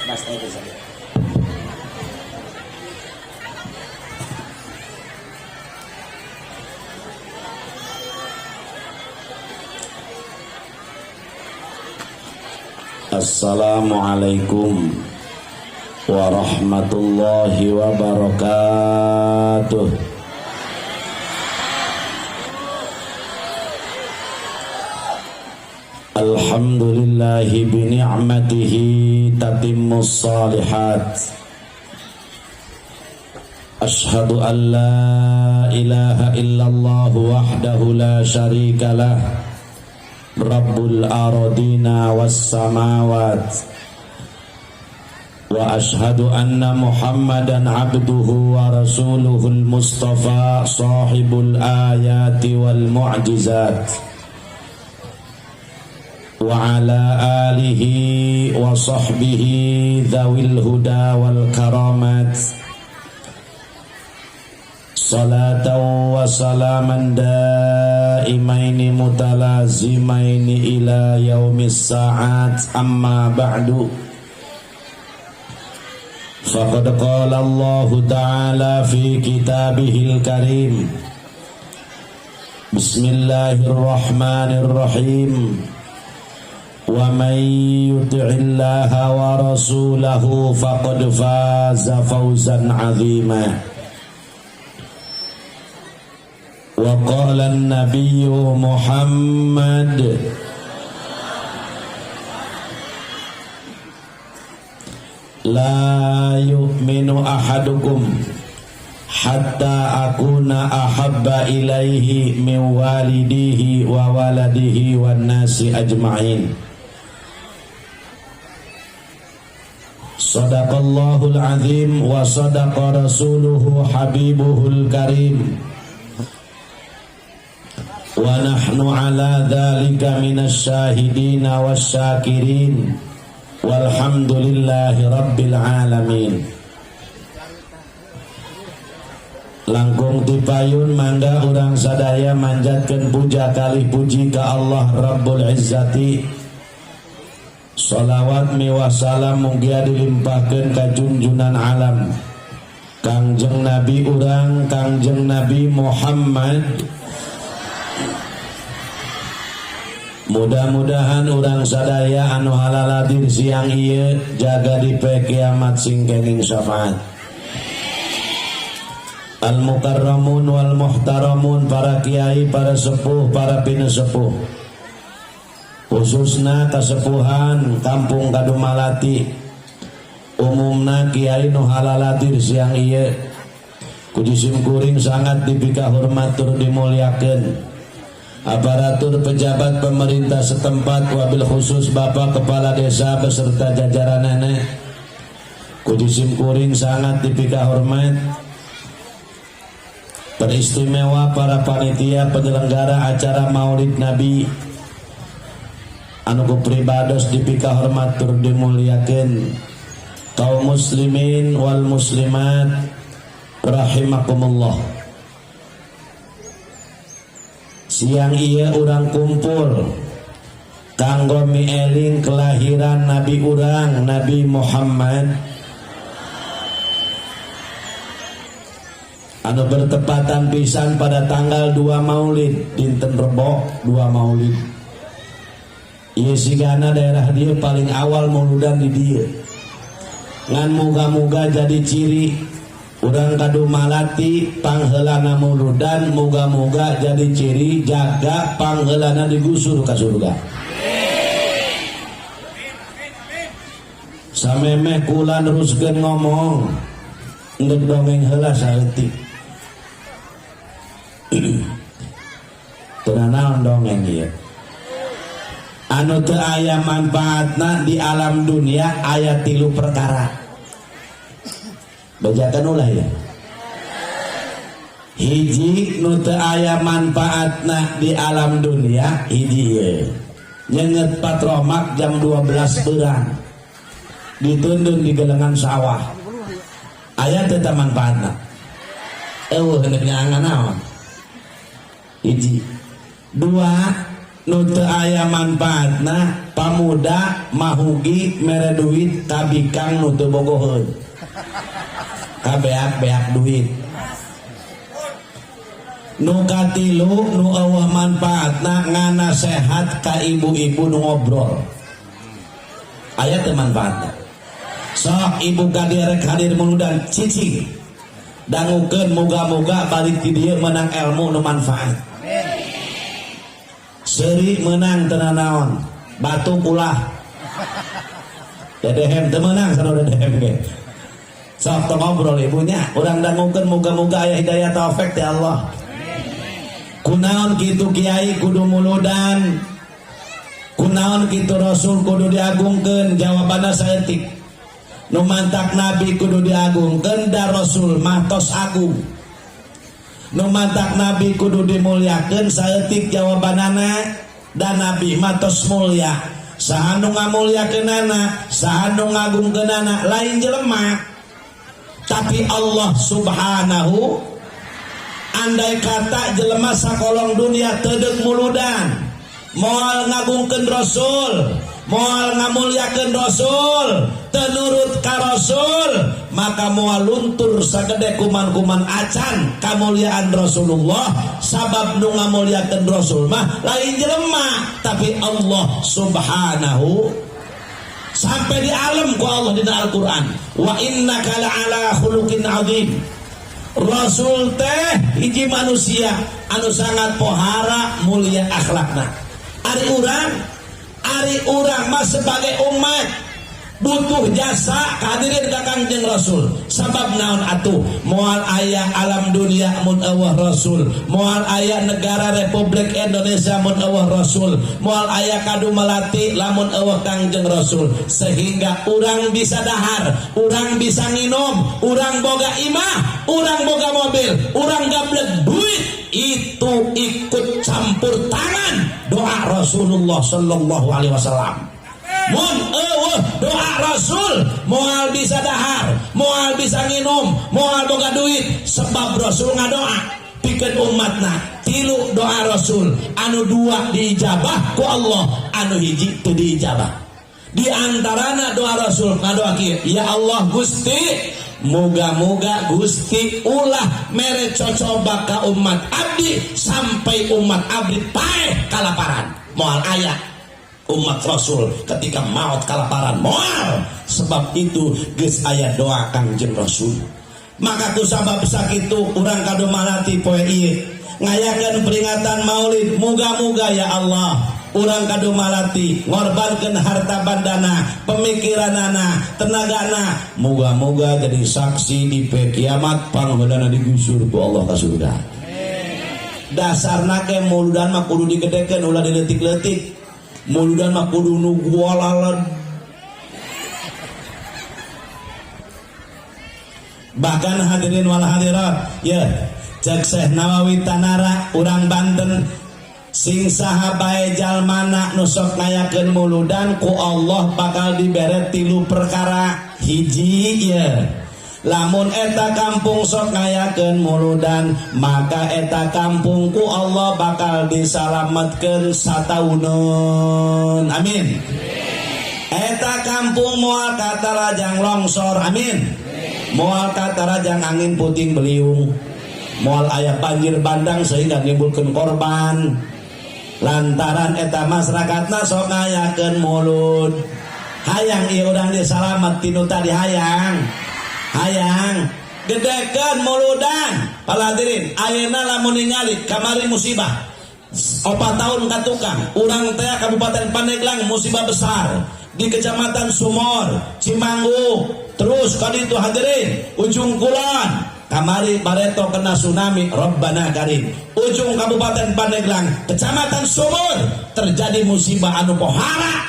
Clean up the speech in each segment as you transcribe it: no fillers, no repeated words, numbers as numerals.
Basta itu saja. Assalamualaikum warahmatullahi wabarakatuh. Alhamdulillahi bini'matihi tatimmus salihat. Ashhadu an la ilaha illallah wahdahu la syarikalah Rabbul ardina was samawat. Wa ashhadu anna Muhammadan abduhu wa rasuluhul mustafa sahibul ayati wal mu'jizat. Wa ala alihi wa sahbihi dhawil huda wal karamat. Salatan wa salaman daimaini mutalazimaini ila yaumis sa'at, amma ba'du. Faqad qala Allah ta'ala fi kitabihil karim. Bismillahirrahmanirrahim. Wa man yuti'illaha wa rasulahu faqad faza fawzan 'azima. Wa qala an-nabiyyu Muhammad la yu'minu ahadukum hatta akuna ahabba ilaihi min walidihi wa waladihi wan nasi ajma'in. Sadaqallahul azim wa sadaqa rasuluhu habibuhul karim. Wa nahnu ala dhalika minas syahidina wasyakirin. Walhamdulillahi rabbil alamin. Langkung tipayun mangga urang sadaya manjatkeun puja kalih puji ka Allah Rabbul Izzati. Salawat miwah salam mugia dilimpahkeun ka junjunan alam Kangjeng Nabi urang Kangjeng Nabi Muhammad. Mudah-mudahan urang sadaya anu halaladir siang ieu jaga dipe kiamat sing kenging syafaat. Al-mukarramun wal muhtaramun, para kiai, para sepuh, para pinesepuh, khususna kasepuhan Kampung Kadumalati, umumna kiai nu halaladir siang ieu kujisim kuring sangat dipika hormat tur dimulyakeun. Aparatur pejabat pemerintah setempat, wabil khusus Bapak Kepala Desa beserta jajaran nenek kujisim kuring sangat dipika hormat. Beristimewa para panitia penyelenggara acara Maulid Nabi anu kupribados dipika hormat tur dimulyakeun. Kaum muslimin wal muslimat rahimakumullah. Siang iya urang kumpul kanggo mieling kelahiran Nabi urang Nabi Muhammad anu bertepatan pisan pada tanggal 2 Maulid dinten Rebo 2 Maulid. Ieu sigana daerah dieu paling awal mauludan di dieu. Ngan muga-muga jadi ciri urang Kadumalati pangheulana mauludan, muga-muga jadi ciri jaga pangheulana digusur ka surga. Samemeh kula neruskeun ngomong ngeuk dongeng heula saeutik. Teu naon dongeng ieu. Anu teu aya manfaatna di alam dunia aya 3 perkara. Bajakan ulah ya. Hiji nu teu aya manfaatna di alam dunia hiji ye. Nyenget patromak jam 12 beurang. Ditundun di gelengan sawah. Aya teu teu manfaatna. Eueuh hendak nyangan naon? Hiji. 2 nu teu aya manfaatna pamuda mahugi mere duit kabikang nu teu bogoheun kabeak-beak duit. Nu katilu nu eueuh manfaatna nganasehat ka ibu-ibu nu ngobrol aya teu manfaatna. Sok ibu kadir hadir muludan cicing dangukeun moga-moga balik ti dieu menang ilmu nu manfaat. Seuri menang teu naon batu ulah dedehem teu meunang saudara dedehem ge. Sok teu ngobrol ibunya urang dangukeun moga-moga aya hidayah taufik ti Allah. Kunaon kitu kiai kudu muludan, kunaon kitu rasul kudu diagungkeun, jawabanna saeutik. Nu mantak nabi kudu diagungkeun da rasul mah tos agung. Nu mantak nabi kudu dimulyakeun saeutik jawabanana da nabi mah tos mulya. Saha nu ngamulyakeunana, saha nu ngagungkeunana lain jelema. Tapi Allah Subhanahu andai kata jelema sakolong dunia tedeg muludan moal ngagungkeun rasul, moal ngamulyakeun rasul, teu nurut ka rasul, maka moal luntur sagede kuman-kuman acan kamulyaan Rasulullah. Sabab nu ngamulyakeun rasul mah lain jelema tapi Allah Subhanahu. Sampai di alam ku Allah di Al-Qur'an, wa innaka la'ala khuluqin adzim. Rasul teh hiji manusia anu sangat pohara mulia akhlakna. Ari urang mah sebagai umat butuh jasa kehadirin ka Kangjeng Rasul. Sabab naon atuh moal aya alam dunia mun eueuh Rasul, moal aya negara Republik Indonesia mun eueuh Rasul, moal aya Kadu Melati lamun eueuh Kangjeng Rasul. Sehingga urang bisa dahar, urang bisa nginum, urang boga imah, urang boga mobil, urang gablek duit, itu ikut campur tangan doa Rasulullah sallallahu alaihi wasallam. Mun eueuh doa Rasul moal bisa dahar, moal bisa nginum, moal boga duit, sebab Rasul ngadoa pikeun umatna. Tilu doa Rasul, anu dua diijabah ku Allah, anu hiji teu diijabah. Di antarana doa Rasul ngadoa kieu, ya Allah Gusti, moga-moga Gusti ulah mere cocoba ka umat abdi sampai umat abdi paeh kalaparan. Moal aya umat Rasul ketika maut kalaparan moal. Sebab itu geus aya doa Kangjeng Rasul. Maka ku sabab sakitu urang Kadu Melati poe ieu ngayakeun peringatan Maulid. Muga-muga ya Allah urang Kadu Melati ngorbankeun harta bandana, pemikiranana, tenagana, muga-muga jadi saksi di kiamat pangheulana digusur ku Allah ka surga. Dasarna ke muludan mah kudu digedekeun ulah diletik-letik. Muludan mah kudu nu gualalan. Bahkan hadirin wal hadirat, ya cek Syekh Nawawi Tanara urang Banten, sing saha bae jalmana nu sok ngayakeun muludan ku Allah bakal dibere 3 perkara. Hiji ya, lamun eta kampung sok ngayakeun muludan, maka eta kampung ku Allah bakal disalametkeun satauneun. Amin. Eta kampung moal katarajang longsor. Amin. Moal katarajang angin puting beliung, moal aya banjir bandang sehingga nimbulkeun korban. Lantaran eta masyarakatna sok ngayakeun mulud. Hayang ieu urang disalamet tinu tadi hayang. Hayang gedekeun muludan. Para hadirin, ayeuna lamun ningali kamari musibah 4 tahun ka tukang urang teh Kabupaten Pandeglang musibah besar di Kecamatan Sumor, Cimanggu, terus ka ditu hadirin ujung kulon kamari bareto kena tsunami Rabbana Karim. Ujung Kabupaten Pandeglang, Kecamatan Sumur terjadi musibah anu pohara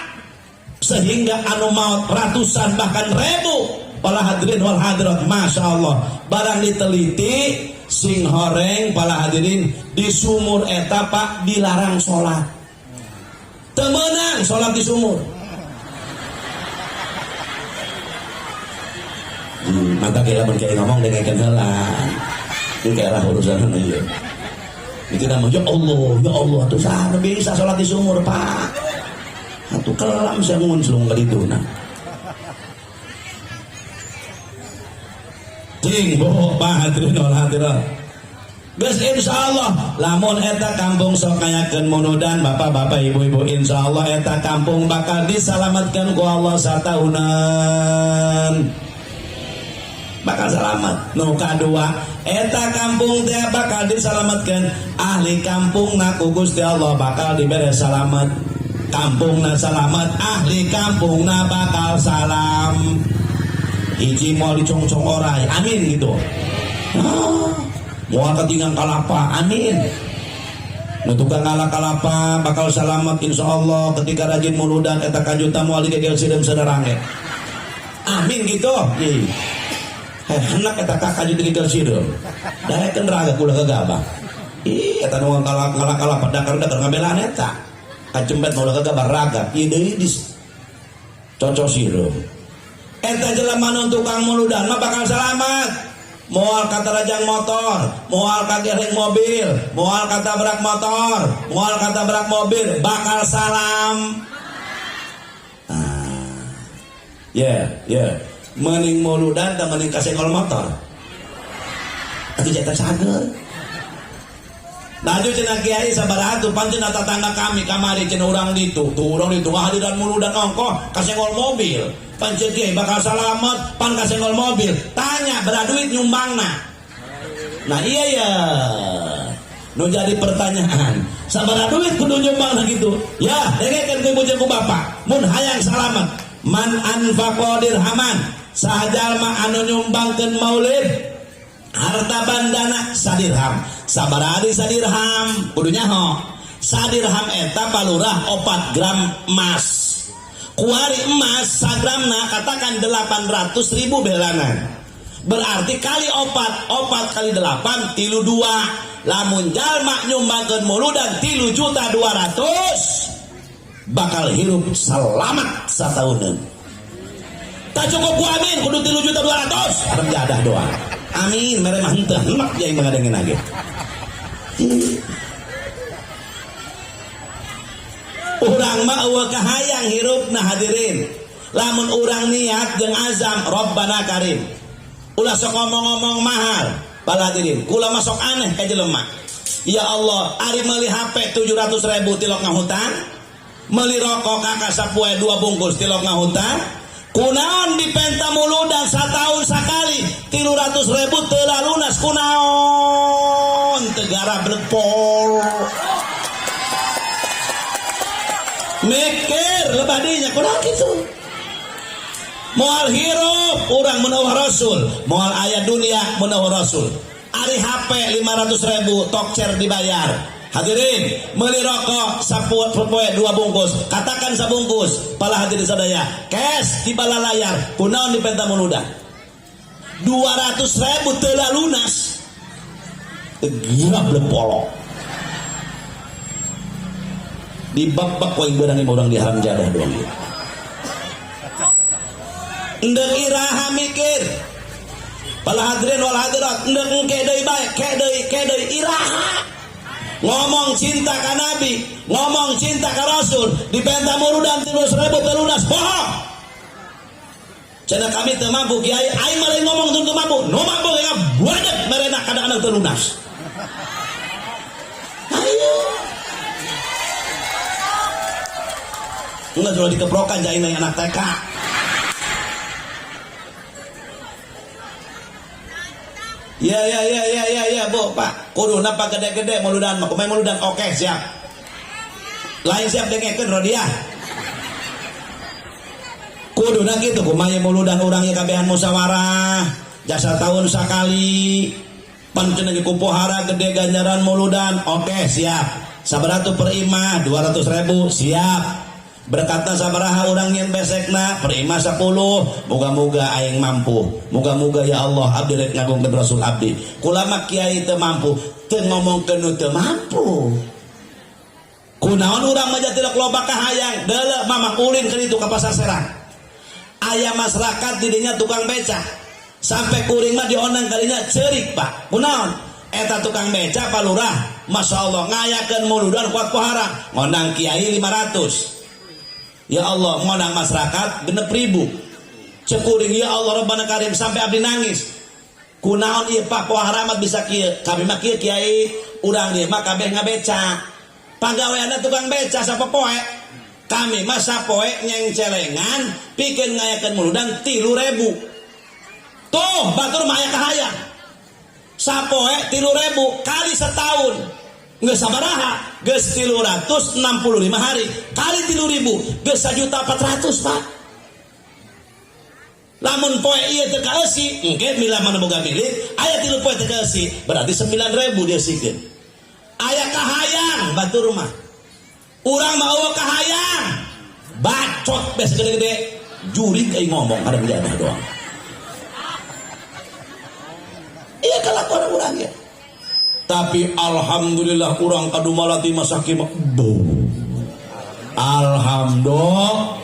sehingga anu maut ratusan bahkan ribu. Para hadirin wal hadirat, masya Allah, barang diteliti sing horeng para hadirin di sumur eta pak dilarang sholat. Temenang sholat di sumur. Maka kira kayak ngomong dengan kendalan, ini kayak urusan ini. itu nama ya Allah tuh sana bisa sholat di sumur pak atau kelam saya ngunclung ke itu nah ting bohong pak hadirin guys insyaallah lamun eta kampung sok kayakeun munudan bapak-bapak ibu-ibu insyaallah eta kampung bakal diselamatkan ku Allah satahunan bakal selamat nu kadua eta kampung teh bakal diselamatkan ahli kampungna ku Gusti Allah bakal diberi selamat kampungna selamat ahli kampungna bakal salam hiji moal dicongcong orai amin gitu moal ketinggang kalapa amin nu tukang ngalah kalapa bakal selamat insyaallah ketika rajin muludan eta kajuta moal digegel sireum sederange amin gitu anak eta kakak jadi gegel sireum daekeun raga kula kagabah ih eta nu ngalah kalapa dakar ngabelaan eta kacempet moal kagabah raga ieu deui dis cocok sireum eta jelema nu tukang muludan mah bakal selamat moal kata rajang motor, moal kagereng mobil, moal kata berak motor, moal kata berak mobil, bakal salam. Mending muludan dan mending kasengol motor. Atuh jata cager. Laju cenah kiai sabaraha pancen tetangga kami kamari cenah urang ditu, tuh urang ditu hadiran muludan ongkoh kasengol mobil. Pancen kiai bakal selamat pan kasengol mobil tanya berapa duit nyumbangna nah iya ya nu jadi pertanyaan sabaraha duit kudu nyumbangna gitu ya dengekeun ku ibu jeung bapak mun hayang selamat man anfaqa dirhaman sajalma anu nyumbangkeun maulid harta bandana sadirham sabaraha di sadirham kudu nyaho sadirham eta palurah 4 gram emas kuari emas sagramna katakan 800.000 belanan berarti kali 4 kali 8 tilu 2 lamun jalma nyumbangkeun muludan 3.200.000 bakal hirup selamat satahunan tak cukup ku amin kudu 3.200.000 arep jadah doang amin mere mah henteu lemak jai mengadengeun lagi urang mah eueuh kahayang hirupna hadirin lamun urang niat jeung azam Rabbana Karim ulah sok ngomong-ngomong mahal para hadirin kula masuk aneh ka jelema ya Allah ari meuli HP 700.000 tilok ngahutang meuli rokok kakak sapoe 2 bungkus tilok ngahutang kunaon dipenta muludan satahun sakali 300.000 teu lunas kunaon tegara blepol mikir lebadinya kurang gitu moal hirup orang menawar rasul moal ayat dunia menawar rasul ari HP 500.000 tokcer dibayar hadirin meuli rokok sapoe 2 bungkus katakan sabungkus pala hadirin sadaya cash di bala layar kunaon dipenta muludan 200.000 teu lunas gila blepolok di bak-bak poin berani orang diharam jadah doang endek iraha mikir pala hadirin wal hadirat endek engke deui bae ke deui iraha ngomong cinta ka nabi ngomong cinta ka rasul dipenta muludan 300.000 telunas bohong cenah kami teu mampu kiai aing mah ngomong teu mampu nu mampu ka buadet merena kadang-kadang telunas ayo enggak sudah dikeprokan jain yang anak TK ya bu pak kudu napa gede-gede muludan makumai muludan oke siap lain siap dengekeun rodiah kudu na gitu kumaya muludan urangnya kabehan musyawarah jasa tahun sakali pancen lagi kupohara gede ganjaran muludan oke siap sabaratu per imah 200.000 siap berkata sabaraha urang yen besekna perima 10 moga-moga aing mampu moga-moga ya Allah abdi rek ngagungkeun rasul abdi kula mah kiai teu mampu teu ngomongkeun nu teu mampu kunaon urang mah jati loba kahayang deuleu mama ulin ka ditu ka pasar Serang aya masyarakat di dinya tukang beca sampai kuring mah dionang kalinya ceurik pak kunaon eta tukang beca Pak Lurah Masya Allah ngayakeun muludan kuat pohara ngondang kiai 500 ya Allah ngondang masyarakat 6.000 cekuring ya Allah Rabbana Karim sampai abdi nangis kunaon ieu Pak pohara mah bisa kieu kami mah kieu kiai urang ieu mah kabeh ngabeca pagaweana tukang beca sapopoe kami mah sapoe nyengcelengan pikeun ngayakeun muludan 3.000 tuh batur mah aya kahayang sapoe 3.000 kali setahun geus sabaraha geus 365 hari kali 3.000 geus 1.400.000 Pak lamun poe ieu teu kaeusi engke mila mana boga milik aya 3 poe teu kaeusi berarti 9.000 dia sikeun aya kahayang batur mah urang mah eueuh kahayang bacot bes gede-gede jurig euy ngomong kada bijadah doang iya kelakuan urang ya tapi alhamdulillah urang kadumalati masaki mah alhamdulillah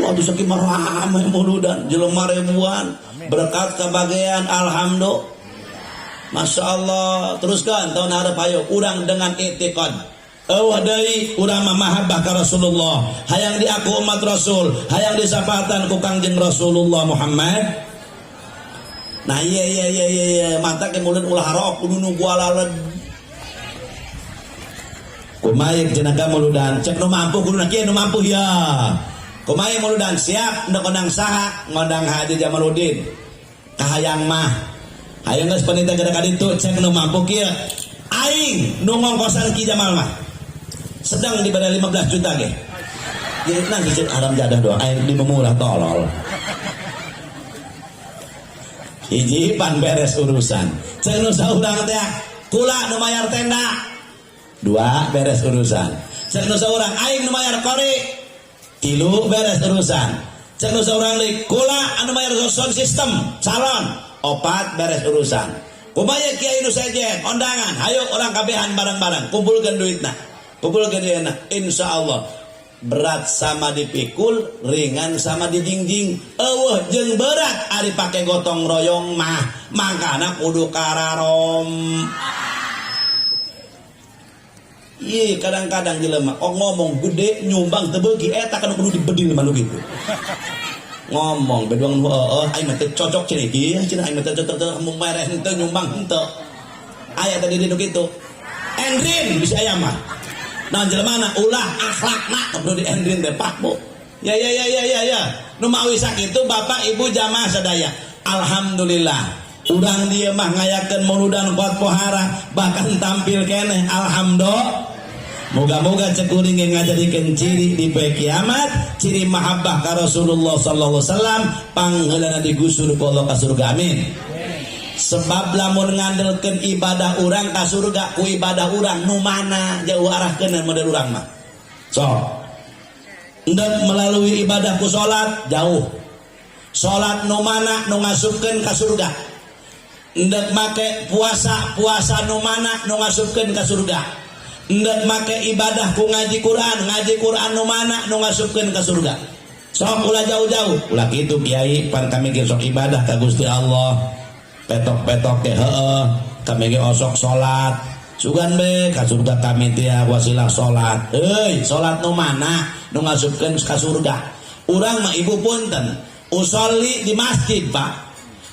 aduh sakit ramai muludan jelema ribuan berkat kebagian alhamdulillah Masya Allah teruskan tahun harap ayo urang dengan itikad deui urang mah mahabbah ka Rasulullah hayang diaku umat Rasul hayang disyafaatan ku Kangjeng Rasulullah Muhammad. Nah iya mata ke mulut ulah harok kudu nunggu alaled kumaik jenaka muludan cek nu mampu kudu kieu nu mampu ya kumaik muludan siap ndek ngondang saha ngondang Haji Jamaluddin kahayang mah hayang geus panita kada kaditu cek nu mampu kieu aing nu ngongkosan Ki Jamal mah sedang diberi 15 juta ge jadi nang cek haram jadah doang aing di memurah tolol hiji pan beres urusan cek nu saurang teh kula nu mayar tenda 2 beres urusan cek nu saurang aing nu mayar kori 3 beres urusan cek nu saurang deui kula anu mayar sound system calon 4 beres urusan kumaya kiai nu sejen undangan hayo orang kabehan barang-barang kumpulkeun duitna kumpulkeun duitna insyaallah berat sama dipikul ringan sama dijingjing eueuh jeung berat ari pake gotong royong mah mangkana kudu kararom ieu kadang-kadang jelema ngomong gede nyumbang teu beuki eta kan kudu dibedil mah gitu ngomong beduang aing mah teu cocok cenah ieu cenah aing mah teu cocok mun mereh henteu nyumbang henteu aya tadi nu kitu endrin bisa aya mah nah jelemana ulah akhlakna kudu di endrin teh Pak Bu ya nu mawi sakitu Bapak Ibu jamaah sadaya alhamdulillah urang dieu mah ngayakeun mauludan kuat pohara bahkan tampil keneh alhamdulillah moga-moga cekuring ngajadikeun ciri di poe kiamat ciri mahabbah ka Rasulullah sallallahu alaihi wasallam pangheulana digusur ku Allah ka surga amin sebab lamun ngandelkeun ibadah urang ka surga ku ibadah urang nu mana jauh arahkeun model urang mah so ndak melalui ibadah ku salat jauh salat nu mana nu ngasupkeun ka surga ndak make puasa nu mana nu ngasupkeun ka surga ndak make ibadah ku ngaji Quran nu mana nu ngasupkeun ka surga sok ulah jauh-jauh ulah kitu kiai pan kami ge sok ibadah ka Gusti Allah petok-petok teh heueuh kami ge osok salat sugan be ka surga kami teh wasilah salat euy salat nu mana nu ngasupkeun ka surga urang mah ibu punten usolli di masjid Pak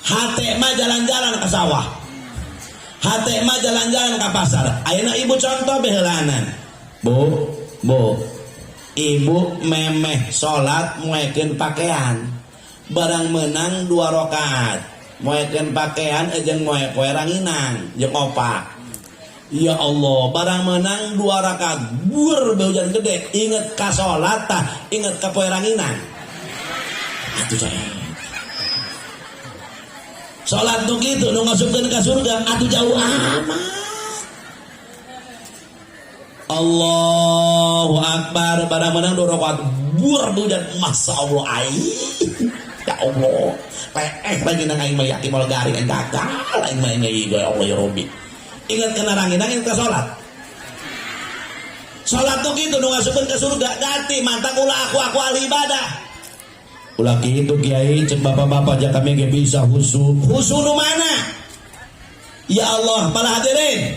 hate mah jalan-jalan ke sawah hate mah jalan-jalan ke pasar ayeuna ibu contoh behelanan bu ibu memeh salat moekeun pakaian barang menang 2 rakaat moekeun pakaian jeung moe poe ranginang jeung opak ya Allah barang menang 2 rakaat bur hujan gede inget ka salat tah inget ka poe ranginang atuh saya salat nu kitu nu ngasupkeun ka surga atuh jauh amat Allahu Akbar barang menang 2 rakaat bur hujan masyaallah ya Allah lagi nang aing mah yakin mal garing aing gagal aing mah ya Allah ya Rabbi ingat kana ranginang ingat ka salat tuh kitu nu ngasupkeun ka surga ganti mantap ulah aku ahli ibadah ulah kitu kiai cek bapak-bapak ja kami ge bisa husu nu mana Ya Allah, para hadirin,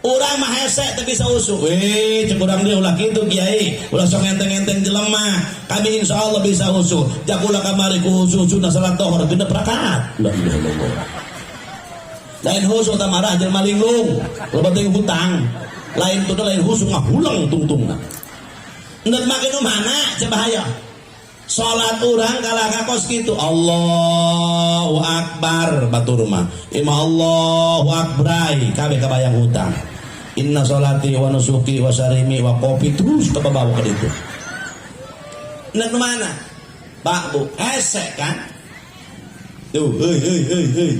urang mah hese teu bisa usuk. Weh, cek urang dia ulah kitu Kiai. Ulah sok enteng-enteng jelema. Kami insyaallah bisa usuk. Jak ulah kamari ku usuk-usukna salat zuhur genep rakaat. Lain husuk ta marah jelema linglung. Loba teh hutang. Lain tuh lain husuk ngahulang tungtungna. Neuk make nu mana ceu bahaya. Salat urang kalah kakos kitu Allahu Akbar batur mah imam Allahu Akbar kabeh kabayang hutang inna sholati wa nusuki wa sarimi wa kopi terus kebawa ke ditu neuk mana Pak Bu hese kan tuh heuy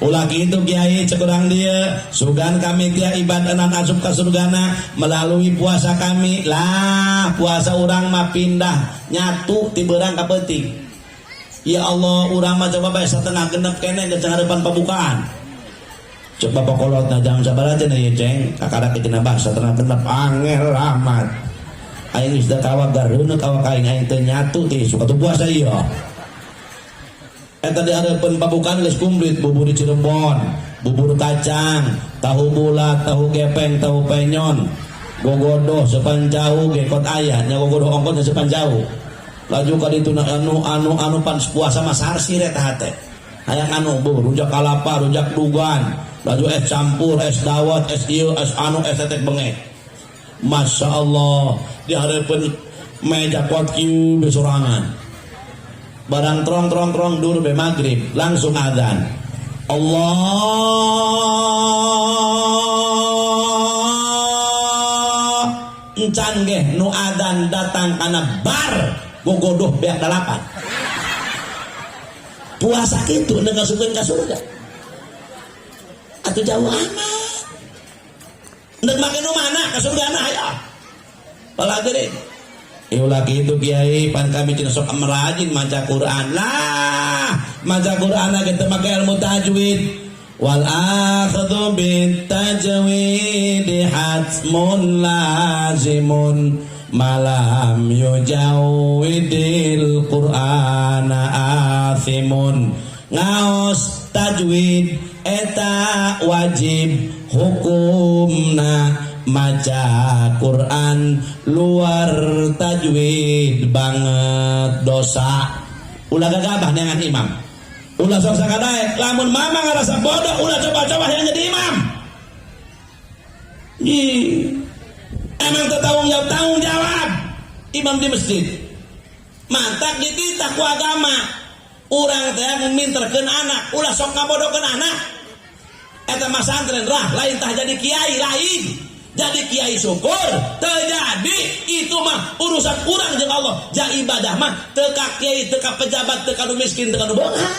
ulah kitu Kiai cek urang dia sugan kami dia ibadanan asup ka surgana melalui puasa kami lah puasa urang mah pindah nyatu ti beurang ka peuting ya Allah urang mah coba bae satengah genep kene geus harapan pembukaan coba pokolotna jam sabaraha cenah ieu ceng kakarak cenah bahasa setengah genep angel amat aing geus da kawagar heuneuk awak aing teu nyatu ti suka tu puasa ieu eta di harapan pembukaan geus kumplit bubur Cirebon bubur kacang tahu bulat tahu gepeng tahu penyon gogodoh sepan jauh gekot ayah nya gogodoh ongkotnya sepan jauh laju ka ditu anu pan puasa mah sarsi eta teh hayang anu rujak kalapa rujak dugan laju es campur es dawet es ieu es anu es tetek bengek Masya Allah di harapan meja kuat kieu besorangan barang trong dur be maghrib langsung adzan Allah encan ge nu adzan datang kana bar gogodoh beak dalapan puasa kitu ngasupkeun ka surga atuh jauh amat neuk make nu mana ka surgana aya palageureun ulah gitu Kiai pan kami cenah sok merajin maca Quran lah maca Quran ge teu make ilmu tajwid wal akhdhu bit tajwid hatmun lazimun malam yujawidil Qur'ana athimun ngaos tajwid eta wajib hukumna maca Quran luar tajwid banget dosa ulah gagabah dengan imam ulah sok sakadaek lamun mama ngarasa bodoh ulah coba-coba yang jadi imam emang tanggung jawab imam di masjid mantak dititah ku agama urang teh minterkeun anak ulah sok ngabodohkeun anak eta mah santren rah lain tah jadi kiai lain jadi kiai syukur terjadi itu mah urusan kurang jeung Allah ja ibadah mah teu ka kiai teu ka pejabat teu ka nu miskin teu ka nu beunghar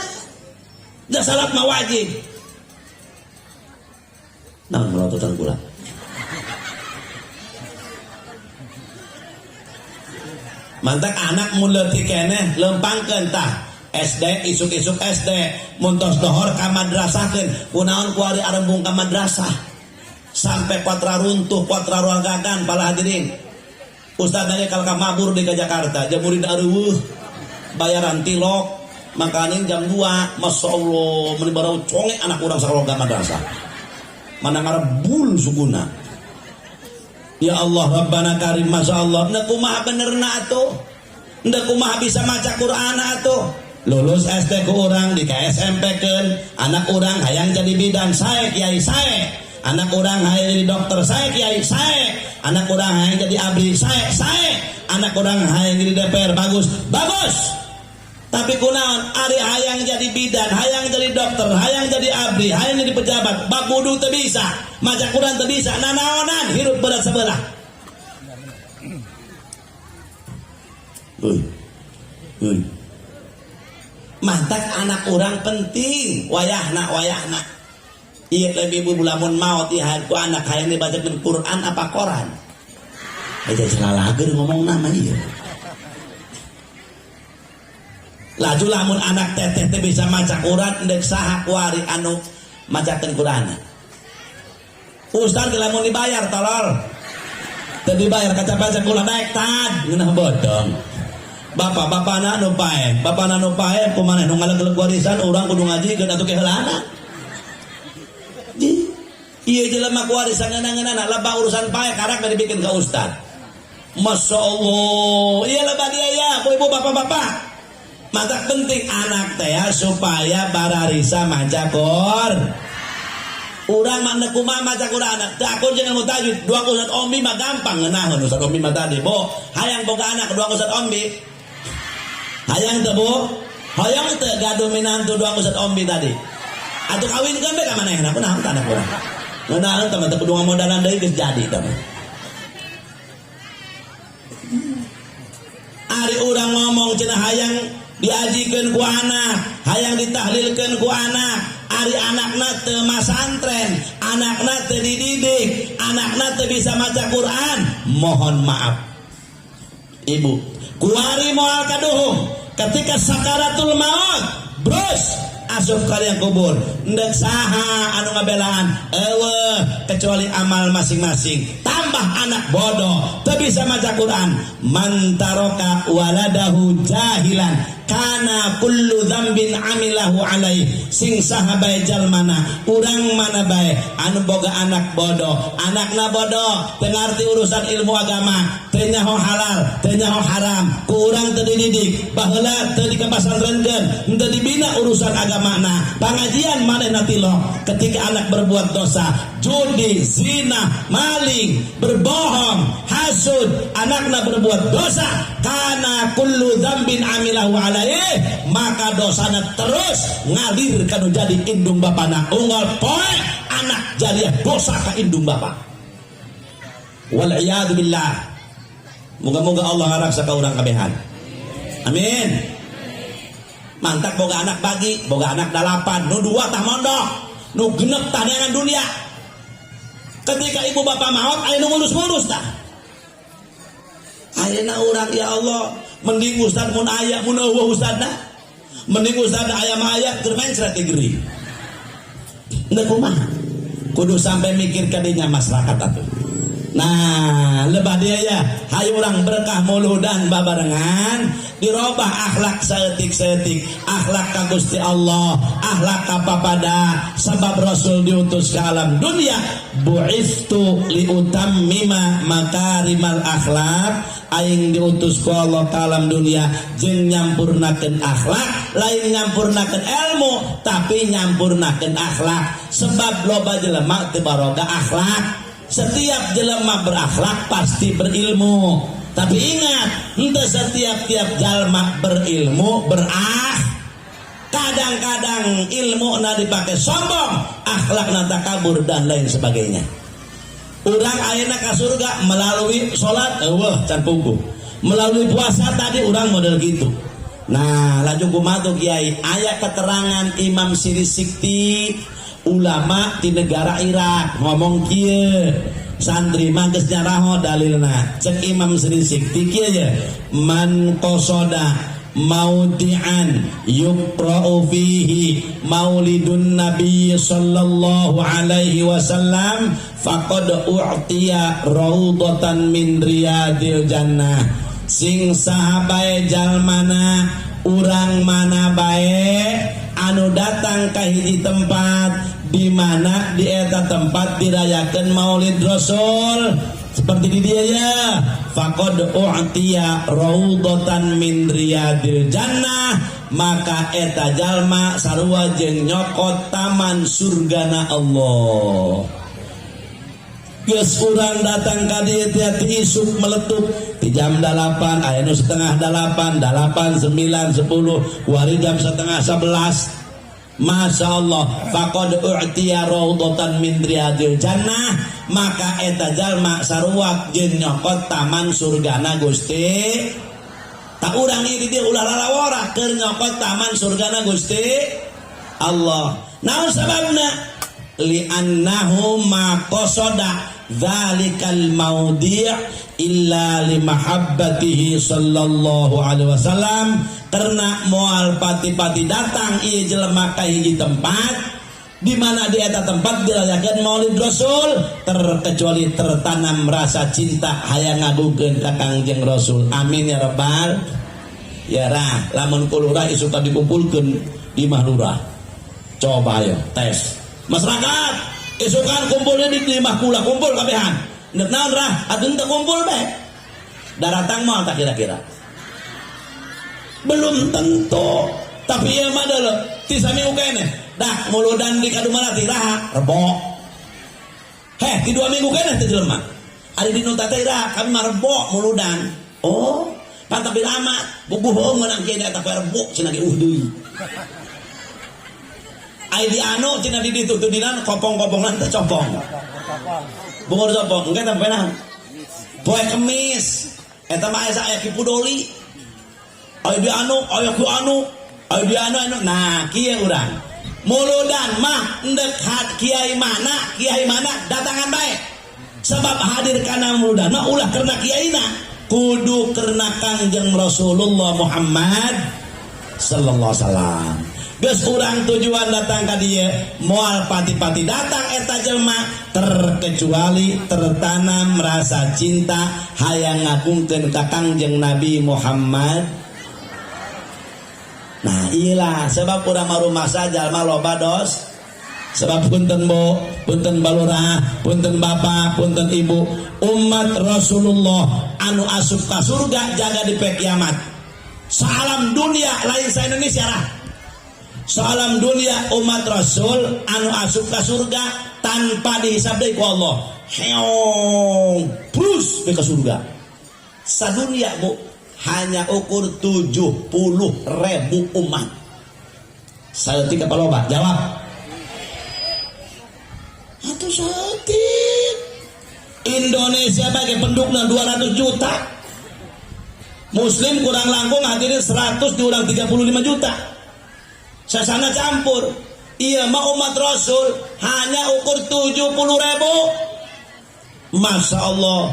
da salat mah wajib naon melototan kula mantak anak mun leutik keneh lempangkeun tah SD isuk-isuk SD mun tos dohor ka madrasahkeun kunaon ku ari arembung ka madrasah sampai patra runtuh patra ruanggagan pala hadirin ustaz nanya kalau mabur di Jakarta jam murid areueuh bayaran tilok makanin jam 2 Masya Allah menibarau conge anak orang sakolongga madrasah mana ngarabul suguna ya Allah Rabbana Karim Masya Allah nda kumaha benerna atuh nda kumaha bisa maca Quran atuh lulus SD ku urang di SMP keun anak urang hayang jadi bidan sae kiai sae anak orang hayang jadi dokter saya kiai saya anak orang hayang jadi abdi saya anak orang hayang jadi DPR bagus tapi kunaon ari hayang jadi bidan hayang jadi dokter hayang jadi abdi hayang jadi pejabat bab wudu teu bisa maca Quran teu bisa nanaonan hirup berat sebelah mantak anak orang penting wayahna iya lebih bulamun maut ya ku anak hayang dibacakeun Quran apa koran aja cenah ngomong nama ieu laju lamun anak teteh teh bisa maca Quran deuk saha kuari anu macakeun Quran ustaz lamun dibayar tolol teu dibayar kaca baca kula daek tad ngeunah bodong bapak-bapana nu pae kumaneh nu ngalegleg warisan urang kudu ngajikeun atuh ke heulana Iya jelema kuarisan ngeunang-ngeunang loba urusan pae karak dibikin ka ustad. Masya Allah. Iya loba dia ya, ibu bapak-bapak. Mata penting anak teh supaya bararisa maca Qur'an. Urang mah kumaha maca Qur'an anak. Teh aku jeung mutajwid dua Ustaz Ombi mah gampang ngeunaheun Ustaz Ombi mah tadi. Bo, hayang boga anak dua Ustaz Ombi. Hayang teh Bu. Hayang teh gaduh minantu dua Ustaz Ombi tadi. Atuh kawinkeun be ka manehna kunaon teh anak urang. Ngeunaan teman teu kudu ngamodalan deui geus jadi teman. Ari urang ngomong cenah hayang diajikeun ku anak, hayang ditahlilkeun ku anak. Ari anakna teu masantren, anakna teu dididik, anakna teu bisa maca Quran. Mohon maaf. Ibu, kuari moal kaduhung ketika sakaratul maut, bros asup kalian kubur ndek saha anu ngabelaan eueuh kecuali amal masing-masing tambah anak bodoh teu bisa maca Quran man taraka waladahu jahilan kana kullu dzambin amilahu alai sing saha bae jalmana urang mana bae anu boga anak bodoh anakna bodoh teu ngarti urusan ilmu agama teu nyaho halal teu nyaho haram ku urang teu dididik baheula teu dikapasantrenkeun teu dibina urusan agamana pangajian manehna tilok ketika anak berbuat dosa judi zina maling berbohong hasud anakna berbuat dosa kana kullu dzambin amilahu alaih maka dosana terus ngalir kanu jadi indung bapana unggal poe anak jadiah dosa ka indung bapa wal iyad billah. Moga-moga Allah ngaraksa ka urang kabehan amin. Mantap boga anak bagi boga anak 8 nu 2 tah mondok nu 6 tah neangan dunia. Ketika ibu bapak maot aya nu ngurus-ngurus tah ayeuna urang ya Allah mending ustad mun aya mun eueuh ustadna mending ustad aya mah aya keur main strategi neu kumaha kudu sampai mikir ka dinya masyarakat atuh. Nah lebah dia ya hayu urang berkah muludan babarengan dirobah akhlak saeutik-saeutik akhlak ka Gusti Allah akhlak ka papada sabab Rasul diutus ke alam dunia bu'istu liutammima makarimal akhlak aing diutus ku Allah ke alam dunia jeung nyampurnakeun akhlak lain nyampurnakeun ilmu tapi nyampurnakeun akhlak sebab loba jelema teu baroga akhlak. Setiap jelema berakhlak pasti berilmu. Tapi ingat, henteu setiap jalma berilmu kadang-kadang ilmu na dipake sombong, akhlakna takabur dan lain sebagainya. Urang ayeuna ka surga melalui salat eueuh can puguh. Melalui puasa tadi urang model gitu. Nah, laju kumaha Kiai? Aya keterangan Imam Siri Sikti ulama di negara Irak ngomong kieu santri mah geus nyaraho dalilna cek Imam Sri Sikti kieu ya man qasada maudi'an yuqra'u fihi maulidun nabiy sallallahu alaihi wasallam faqad u'tiya raudatan min riyadil jannah sing sahabae jalmana urang mana bae anu datang ke hiji tempat di mana di eta tempat dirayakan Maulid Rasul seperti di dia ya faqad u'tiya raudatan min riyadil jannah maka eta jalma sarua jeung nyokot taman surgana Allah. Geus urang datang ka dieu teh isuk meletup di jam 8 aya nu setengah 8 9 10 wari jam setengah 11. Masya Allah faqad u'tiya raudatan min riyadil jannah maka eta jalma sarua jeung nyokot taman surgana Gusti. Tak urang ieu dia ulah lalawara keur nyokot taman surgana Gusti Allah. Naon sababna? Li annahu ma qasada dzalikal maudi' illa li mahabbatihi sallallahu alaihi wasallam karena moal pati-pati datang ieu jelema ka hiji tempat di mana di eta tempat dirayakeun Maulid Rasul terkecuali tertanam rasa cinta hayang ngagukeun ka Kangjeng Rasul. Amin ya rabbal ya rah lamun kulurah isuk dikumpulkeun di mah lurah. Coba ayo tes masyarakat Esokan kumpulnya di lima kula kumpul kabehan. Nek naon rah, atuh teu kumpul bae. Daratang moal tak kira-kira. Belum tentu. Tapi ieu mah deuleu ti sami ukene. Dah muludan di Kadumalati raha rebo. Heh, ti 2 minggu keneh teh jelema. Ari di nu teh raha kami mah rebo muludan. Oh, pantapi lama bubuh meunang kieu eta rebo cenah ge deui. Ai di anu cenah di ditu tu dina kopong-kopongan teh copong. Bungor copong engke teh penah. Poe Kemis eta mah asa aya Kipudoli. Ai di anu, aya ku anu, ai di anu. Nah, kieu urang. Muludan mah endek kiai mana datangan bae. Sebab hadir kana muludan mah ulah karena kiaina, kudu karena Kangjeng Rasulullah Muhammad sallallahu alaihi wasallam. Geus urang tujuan datang ka dieu moal pati-pati datang eta jelema terkecuali tertanam rasa cinta hayang ngagungkeun ka Kangjeng Nabi Muhammad. Nah iyalah sebab urang mah rumah saja mah loba dos. Sebab punten Bu, punten balurah, punten bapak, punten ibu, umat Rasulullah anu asup ka surga jaga di poe kiamat. Salam dunia lain sa Indonesia lah. Salam dunia umat Rasul anu asup ka surga tanpa dihisab deui ku Allah. Heong, terus ke surga. Sadunia Bu hanya ukur 70.000 umat. Saeutik apa loba? Jawab. Atau saeutik. Indonesia bagi pendudukna 200 juta. Muslim kurang langkung hadirin 100 diurang 35 juta. Sasana campur. Iya mah umat Rasul hanya ukur 70.000. Masya Allah.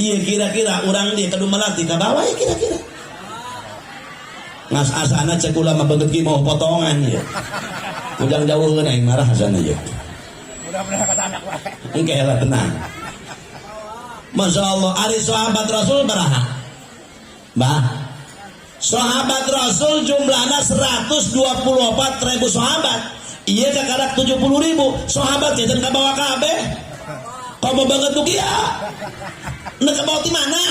Iya kira-kira orang di Kadumalati ka bawah ya kira-kira. Ngas asana cek ulama banget ki mau potongan ya. Ujang jauh aing marah asana ya. Mudah-mudahan kata anak wae. Engke lah tenang. Masya Allah, ari sahabat Rasul baraha? Mbah. Sahabat Rasul jumlahnya 124.000 sahabat. Iya kakarak 70.000 sahabat jajan ka bawah kabeh. Kamu banget tuh kia. Nek bawa di mana?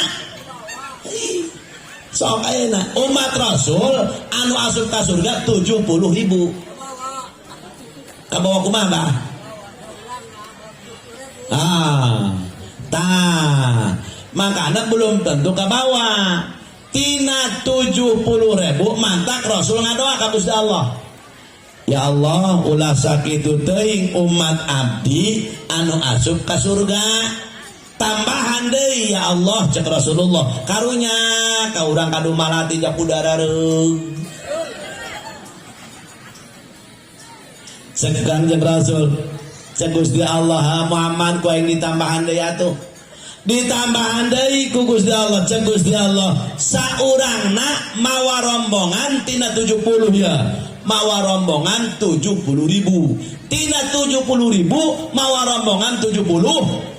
Sok ayeuna umat Rasul anu asup ka surga 70.000. Ka bawa kumaha, Mbah? Makanya belum tentu ke bawah. Tina 70.000 mantak Rasul ngadoa ka Gusti Allah. Ya Allah, ulah sakitu teuing umat abdi anu asup ka surga. Tambahan deui ya Allah cek Rasulullah. Karunya ka urang Kadumalati jak udara reug. Cek Kangjeng Rasul. Cek Gusti Allah Muhammad ku aing ditambahan deui atuh. Ditambahan deui ku Gusti Allah, cek Gusti Allah saurangna mawa rombongan tina 70 ya. Mawa rombongan 70.000. Tina 70.000 mawa rombongan 70